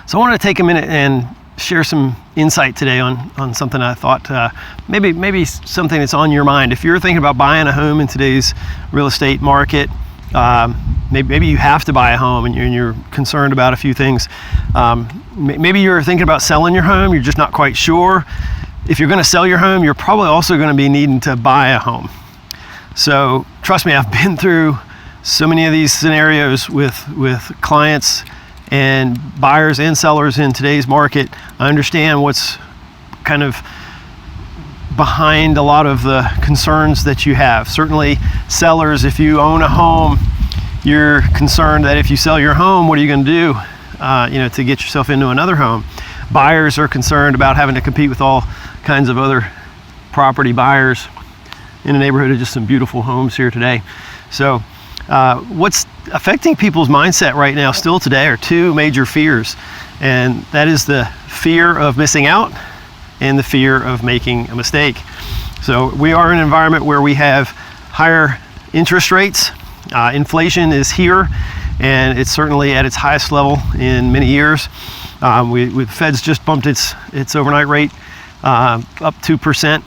So I want to take a minute and share some insight today on something I thought maybe something that's on your mind. If you're thinking about buying a home in today's real estate market, maybe you have to buy a home and you're concerned about a few things. Maybe you're thinking about selling your home, you're just not quite sure. If you're going to sell your home, you're probably also going to be needing to buy a home. So trust me, I've been through so many of these scenarios with clients and buyers and sellers in today's market. I understand what's kind of behind a lot of the concerns that you have. Certainly sellers, if you own a home, you're concerned that if you sell your home, what are you going to do to get yourself into another home? Buyers are concerned about having to compete with all kinds of other property buyers in a neighborhood of just some beautiful homes here today. So what's affecting people's mindset right now still today are two major fears, and that is the fear of missing out and the fear of making a mistake. So we are in an environment where we have higher interest rates. Inflation is here, and it's certainly at its highest level in many years. The Fed's just bumped its overnight rate up 2%,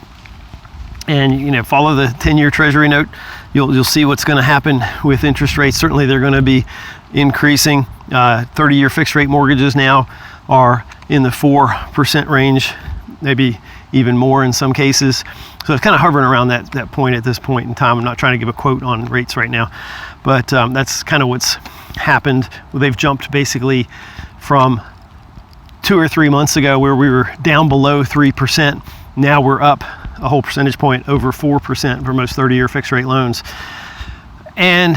and follow the 10-year Treasury note. You'll see what's going to happen with interest rates. Certainly, they're going to be increasing. 30-year fixed rate mortgages now are in the 4% range, maybe even more in some cases. So it's kind of hovering around that point at this point in time. I'm not trying to give a quote on rates right now, but that's kind of what's happened. They've jumped basically from 2 or 3 months ago where we were down below 3%. Now we're up a whole percentage point over 4% for most 30-year fixed rate loans. And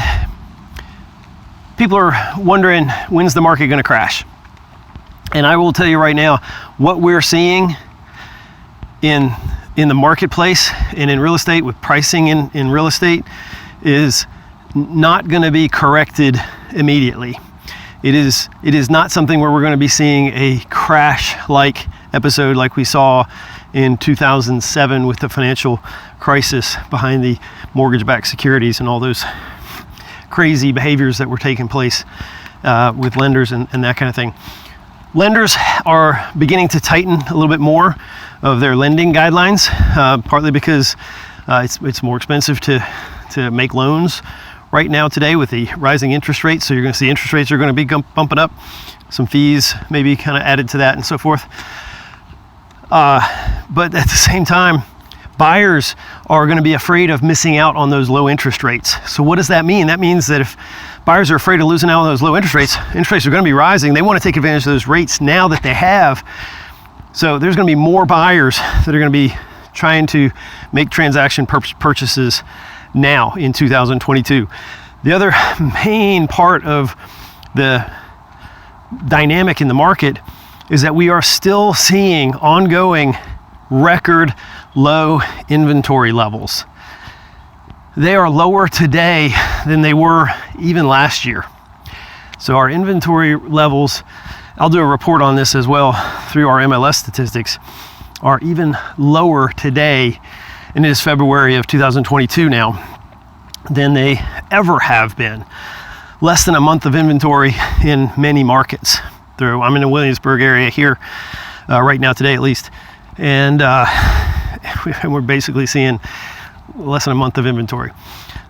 people are wondering, when's the market going to crash? And I will tell you right now, what we're seeing in the marketplace and in real estate, with pricing in real estate, is not going to be corrected immediately. It is not something where we're going to be seeing a crash-like episode like we saw in 2007 with the financial crisis behind the mortgage-backed securities and all those crazy behaviors that were taking place with lenders and that kind of thing. Lenders are beginning to tighten a little bit more of their lending guidelines, partly because it's more expensive to make loans right now today with the rising interest rates. So you're going to see interest rates are going to be bumping up, some fees maybe kind of added to that and so forth. But at the same time, buyers are going to be afraid of missing out on those low interest rates. So what does that mean? That means that if buyers are afraid of losing out on those low interest rates are going to be rising. They want to take advantage of those rates now that they have. So there's going to be more buyers that are going to be trying to make transaction purchases now in 2022. The other main part of the dynamic in the market is that we are still seeing ongoing record low inventory levels. They are lower today than they were even last year. So our inventory levels, I'll do a report on this as well through our MLS statistics, are even lower today, and it is February of 2022 now, than they ever have been. Less than a month of inventory in many markets. I'm in the Williamsburg area here right now today at least, and we're basically seeing less than a month of inventory.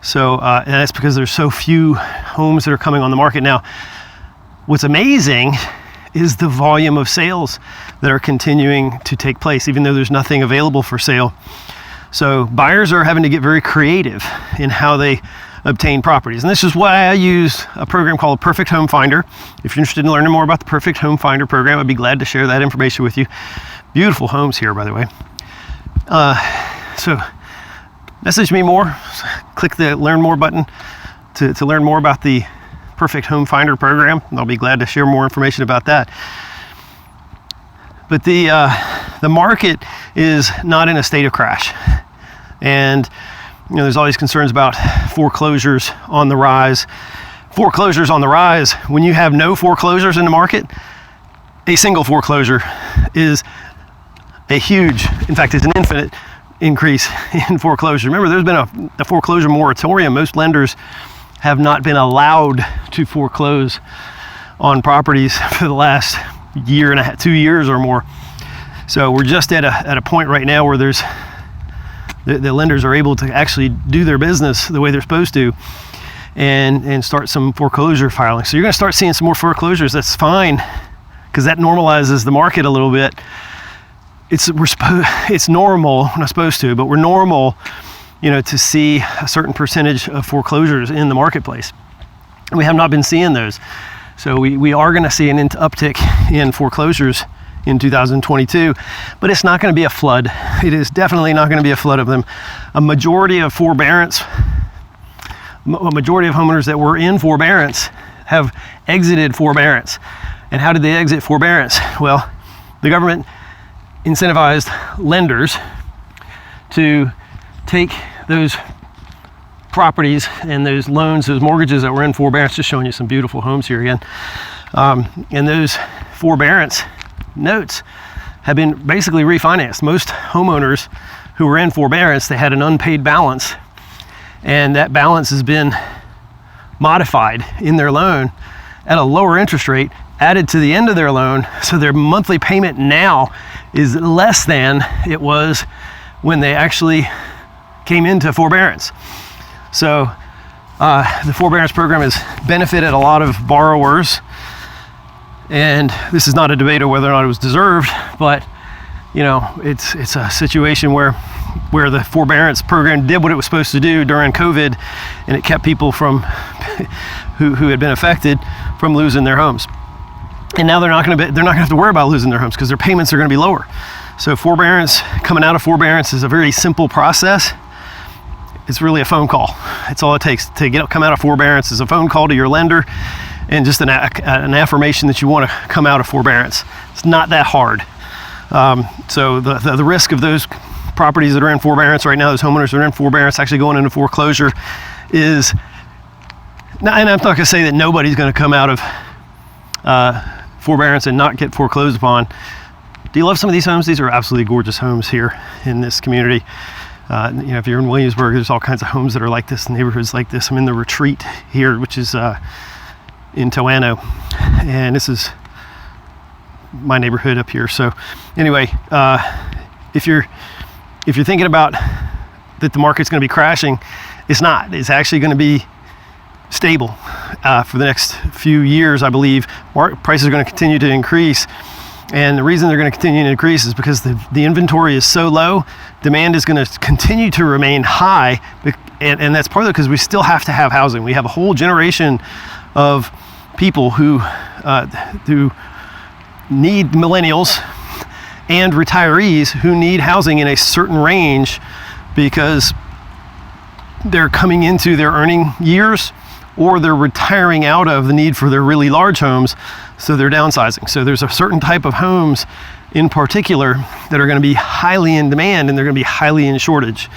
So and that's because there's so few homes that are coming on the market now. What's amazing is the volume of sales that are continuing to take place, even though there's nothing available for sale. So buyers are having to get very creative in how they obtain properties. And this is why I use a program called Perfect Home Finder. If you're interested in learning more about the Perfect Home Finder program, I'd be glad to share that information with you. Beautiful homes here, by the way. So message me more. Click the Learn More button to learn more about the Perfect Home Finder program. And I'll be glad to share more information about that. But the market is not in a state of crash. And there's always concerns about foreclosures on the rise. Foreclosures on the rise, when you have no foreclosures in the market, a single foreclosure is a huge, in fact, it's an infinite increase in foreclosure. Remember, there's been a foreclosure moratorium. Most lenders have not been allowed to foreclose on properties for the last year and a half, 2 years or more. So we're just at a point right now where there's the lenders are able to actually do their business the way they're supposed to, and start some foreclosure filing. So you're going to start seeing some more foreclosures. That's fine, because that normalizes the market a little bit. It's normal, we're not supposed to, but we're normal, to see a certain percentage of foreclosures in the marketplace. We have not been seeing those. So we are going to see an uptick in foreclosures in 2022, but it's not going to be a flood. It is definitely not going to be a flood of them. A majority of homeowners that were in forbearance have exited forbearance. And how did they exit forbearance? Well, the government incentivized lenders to take those properties and those loans, those mortgages that were in forbearance, just showing you some beautiful homes here again, and those forbearance notes have been basically refinanced. Most homeowners who were in forbearance, they had an unpaid balance, and that balance has been modified in their loan at a lower interest rate, added to the end of their loan, so their monthly payment now is less than it was when they actually came into forbearance. So the forbearance program has benefited a lot of borrowers, and this is not a debate of whether or not it was deserved, but it's a situation where the forbearance program did what it was supposed to do during COVID, and it kept people from who had been affected from losing their homes. And now they're not going to have to worry about losing their homes because their payments are going to be lower. So coming out of forbearance is a very simple process. It's really a phone call. It's all it takes to come out of forbearance is a phone call to your lender and just an affirmation that you want to come out of forbearance. It's not that hard. So the risk of those properties that are in forbearance right now, those homeowners that are in forbearance actually going into foreclosure is, and I'm not going to say that nobody's going to come out of forbearance and not get foreclosed upon. Do you love some of these homes? These are absolutely gorgeous homes here in this community. If you're in Williamsburg, there's all kinds of homes that are like this, neighborhoods like this. I'm in the Retreat here, which is in Toano, and this is my neighborhood up here. So anyway, if you're thinking about that the market's going to be crashing, it's not. It's actually going to be stable for the next few years, I believe. Prices are going to continue to increase. And the reason they're going to continue to increase is because the inventory is so low, demand is going to continue to remain high, and that's partly because we still have to have housing. We have a whole generation of people who need, millennials and retirees who need housing in a certain range because they're coming into their earning years, or they're retiring out of the need for their really large homes, so they're downsizing. So there's a certain type of homes in particular that are going to be highly in demand, and they're going to be highly in shortage.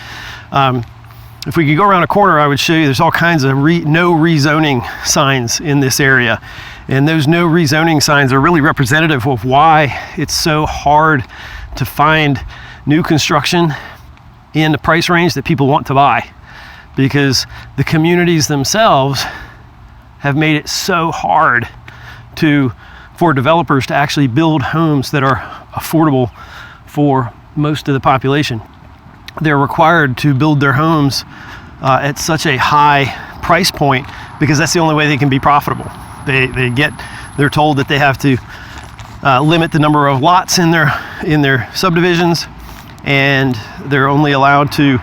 If we could go around a corner, I would show you there's all kinds of no rezoning signs in this area. And those no rezoning signs are really representative of why it's so hard to find new construction in the price range that people want to buy, because the communities themselves have made it so hard for developers to actually build homes that are affordable for most of the population. They're required to build their homes at such a high price point because that's the only way they can be profitable. They're told that they have to limit the number of lots in their subdivisions, and they're only allowed to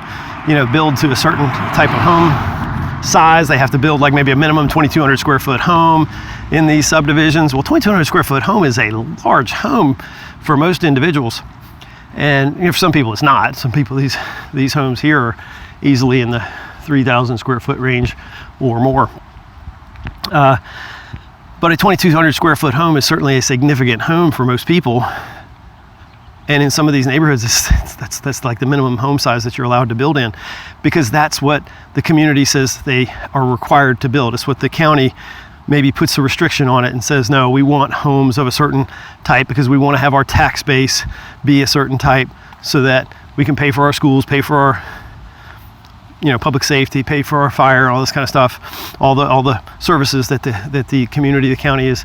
build to a certain type of home size. They have to build like maybe a minimum 2,200 square foot home in these subdivisions. Well, 2,200 square foot home is a large home for most individuals, and for some people it's not. Some people, these homes here are easily in the 3,000 square foot range or more. But a 2,200 square foot home is certainly a significant home for most people. And in some of these neighborhoods, that's like the minimum home size that you're allowed to build in, because that's what the community says they are required to build. It's what the county maybe puts a restriction on it and says, no, we want homes of a certain type because we want to have our tax base be a certain type so that we can pay for our schools, pay for our public safety, pay for our fire, all this kind of stuff, all the services that the community, the county is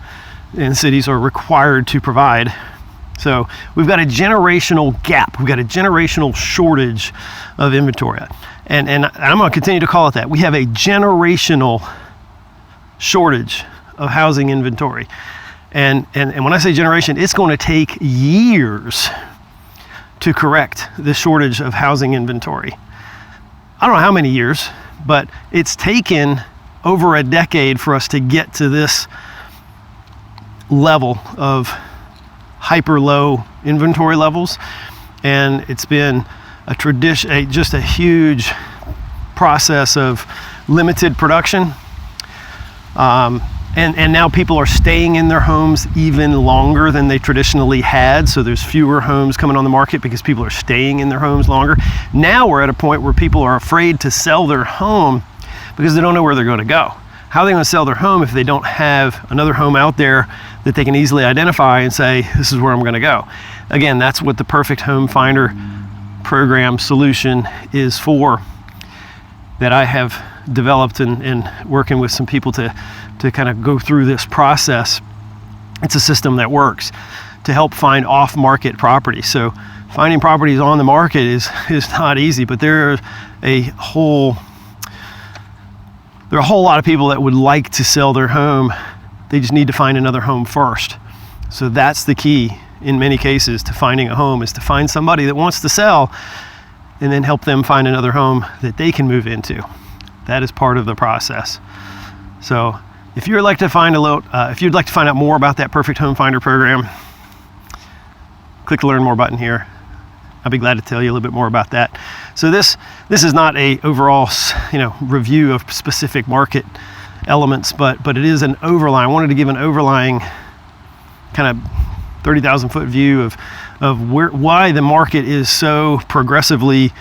and cities are required to provide. So we've got a generational gap. We've got a generational shortage of inventory. And I'm going to continue to call it that. We have a generational shortage of housing inventory. And when I say generation, it's going to take years to correct the shortage of housing inventory. I don't know how many years, but it's taken over a decade for us to get to this level of hyper low inventory levels. And it's been a tradition, just a huge process of limited production. And now people are staying in their homes even longer than they traditionally had. So there's fewer homes coming on the market because people are staying in their homes longer. Now we're at a point where people are afraid to sell their home because they don't know where they're going to go. How are they going to sell their home if they don't have another home out there that they can easily identify and say, this is where I'm going to go? Again, that's what the Perfect Home Finder program solution is for, that I have developed and working with some people to kind of go through this process. It's a system that works to help find off-market properties. So finding properties on the market is not easy, but there are a whole lot of people that would like to sell their home. They just need to find another home first. So that's the key in many cases to finding a home, is to find somebody that wants to sell and then help them find another home that they can move into. That is part of the process. So if you'd like to find out more about that Perfect Home Finder program, click the Learn More button here. I'll be glad to tell you a little bit more about that. So this is not a overall, review of specific market elements, but it is an overline. I wanted to give an overlying kind of 30,000 foot view of why the market is so progressively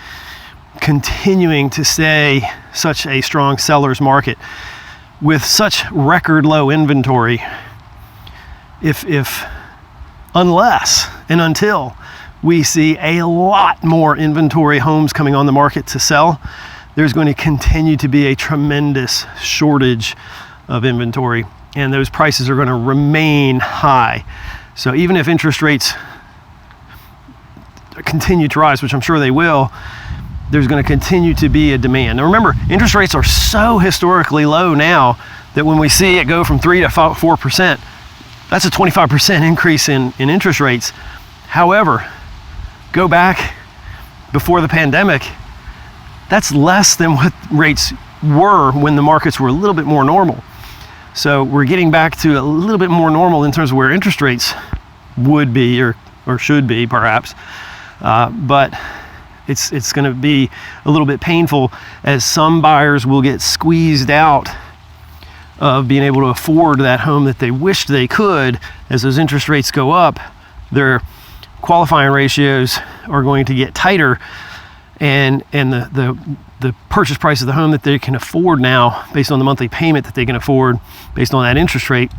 continuing to stay such a strong seller's market with such record low inventory. Unless and until we see a lot more inventory homes coming on the market to sell, there's going to continue to be a tremendous shortage of inventory, and those prices are going to remain high. So even if interest rates continue to rise, which I'm sure they will, there's going to continue to be a demand. Now remember, interest rates are so historically low now that when we see it go from 3 to 4%, that's a 25% increase in interest rates. However, go back before the pandemic, that's less than what rates were when the markets were a little bit more normal. So we're getting back to a little bit more normal in terms of where interest rates would be or should be perhaps. But it's going to be a little bit painful, as some buyers will get squeezed out of being able to afford that home that they wished they could. As those interest rates go up, their qualifying ratios are going to get tighter, and the purchase price of the home that they can afford now, based on the monthly payment that they can afford based on that interest rate,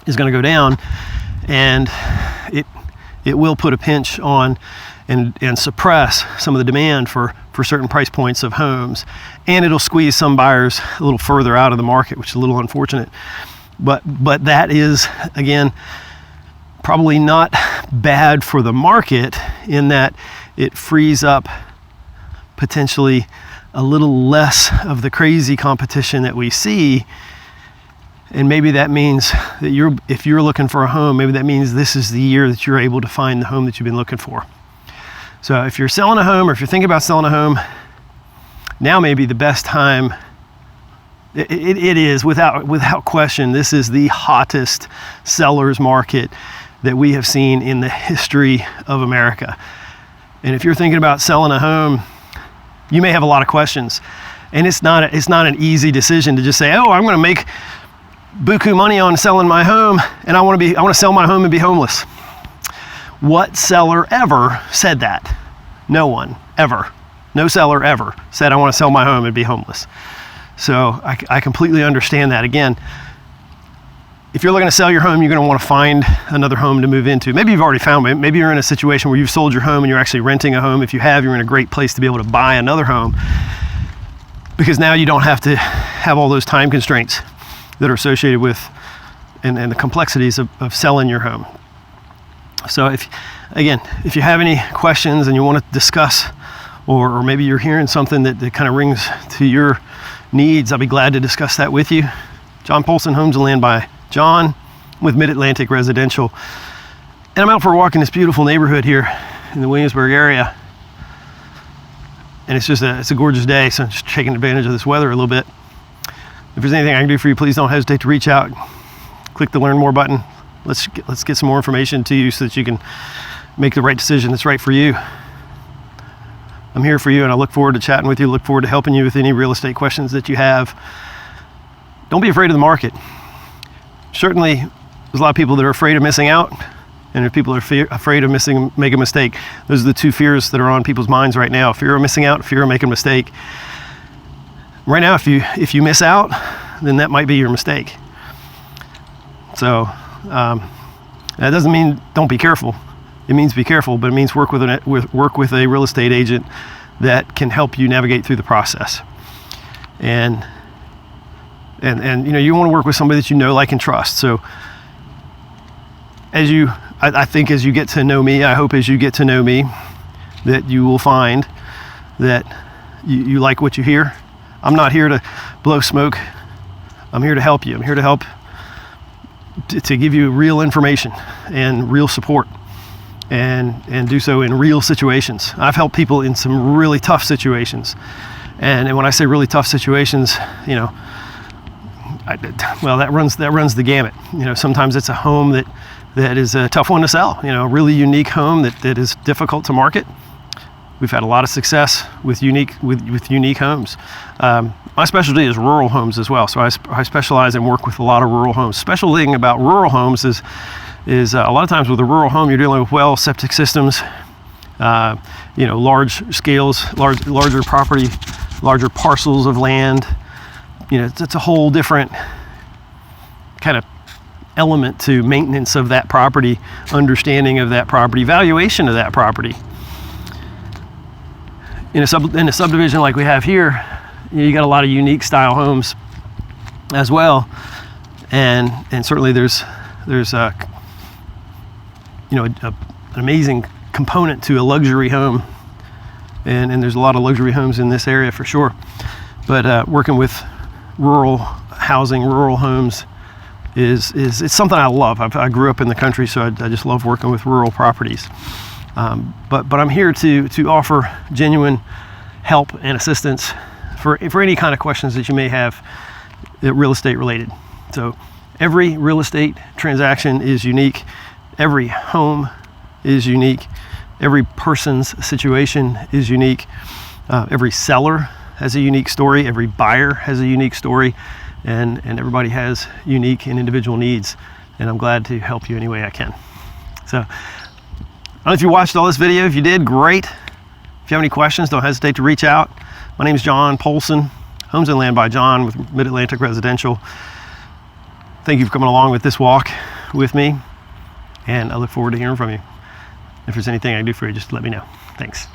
is going to go down, and it will put a pinch on and suppress some of the demand for certain price points of homes, and it'll squeeze some buyers a little further out of the market, which is a little unfortunate. But that is, again, probably not bad for the market, in that it frees up potentially a little less of the crazy competition that we see. And maybe that means that if you're looking for a home, maybe that means this is the year that you're able to find the home that you've been looking for. So if you're selling a home, or if you're thinking about selling a home, now may be the best time. It is, without question, this is the hottest seller's market that we have seen in the history of America. And if you're thinking about selling a home, you may have a lot of questions. And it's not an easy decision to just say, oh, I'm going to make buku money on selling my home, and I want to sell my home and be homeless. What seller ever said that? No one ever. No seller ever said, I want to sell my home and be homeless. So I completely understand that. Again, if you're looking to sell your home, you're going to want to find another home to move into. Maybe you've already found it. Maybe you're in a situation where you've sold your home and you're actually renting a home. If you have, you're in a great place to be able to buy another home, because now you don't have to have all those time constraints that are associated with and the complexities of selling your home. So if you have any questions and you want to discuss, or maybe you're hearing something that kind of rings to your needs, I'll be glad to discuss that with you. John Polson, Homes and Land by John with Mid-Atlantic Residential. And I'm out for a walk in this beautiful neighborhood here in the Williamsburg area. And it's a gorgeous day, so I'm just taking advantage of this weather a little bit. If there's anything I can do for you, please don't hesitate to reach out. Click the Learn More button. Let's get some more information to you so that you can make the right decision that's right for you. I'm here for you, and I look forward to chatting with you. Look forward to helping you with any real estate questions that you have. Don't be afraid of the market. Certainly, there's a lot of people that are afraid of missing out, and if people are afraid of make a mistake. Those are the two fears that are on people's minds right now: fear of missing out, fear of making a mistake. Right now, if you miss out, then that might be your mistake. So that doesn't mean don't be careful. It means be careful, but it means work with a real estate agent that can help you navigate through the process. And you want to work with somebody that you know, like, and trust. So I think as you get to know me, I hope as you get to know me, that you will find that you like what you hear. I'm not here to blow smoke. I'm here to help you. I'm here to help to give you real information and real support, and do so in real situations. I've helped people in some really tough situations, and when I say really tough situations, that runs the gamut. Sometimes it's a home that is a tough one to sell. A really unique home that is difficult to market. We've had a lot of success with unique homes. My specialty is rural homes as well, so I specialize and work with a lot of rural homes. Special thing about rural homes is a lot of times with a rural home, you're dealing with septic systems, large scales, larger property, larger parcels of land. It's a whole different kind of element to maintenance of that property, understanding of that property, valuation of that property. In a subdivision like we have here, you got a lot of unique style homes as well, and certainly there's an amazing component to a luxury home, and there's a lot of luxury homes in this area for sure. But working with rural housing, rural homes it's something I love. I grew up in the country, so I just love working with rural properties. But I'm here to offer genuine help and assistance for any kind of questions that you may have real estate related. So every real estate transaction is unique. Every home is unique. Every person's situation is unique. Every seller has a unique story. Every buyer has a unique story. And everybody has unique and individual needs. And I'm glad to help you any way I can. So I don't know if you watched all this video. If you did, great. If you have any questions, don't hesitate to reach out. My name is John Polson, Homes and Land by John with Mid-Atlantic Residential. Thank you for coming along with this walk with me, and I look forward to hearing from you. If there's anything I can do for you, just let me know. Thanks.